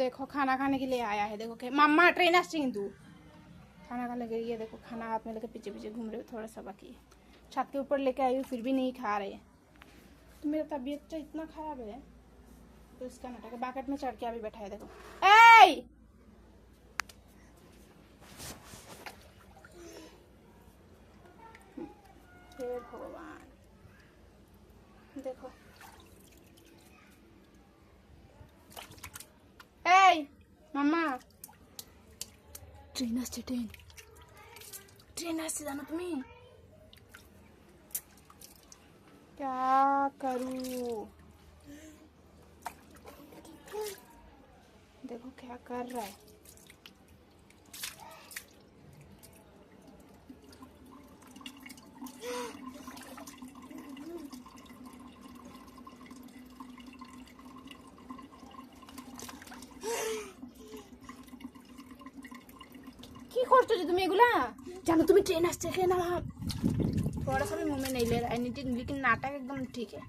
देखो खाना खाने के लिए आया है। देखो कि मम्मा ट्रेन आती किंतु खाना खाने के लिए। देखो खाना हाथ में लेके पीछे पीछे घूम रहे हो। थोड़ा सा बाकी छत के ऊपर लेके आई हूँ फिर भी नहीं खा रहे। तो मेरा तबीयत तो इतना खराब है तो इसका नाटक बाकेट में चढ़ के अभी बैठा है। देखो ए भगवान देखो ए मम्मा ट्रेन আসছে ट्रेन আসছে জানো তুমি क्या करूं। देखो क्या कर रहा है। কি করছো যে তুমি এগুলা জানো তুমি ট্রেন আসছে না। थोड़ा सा भी मुंह में नहीं ले रहा है लेकिन नाटक एकदम ठीक है।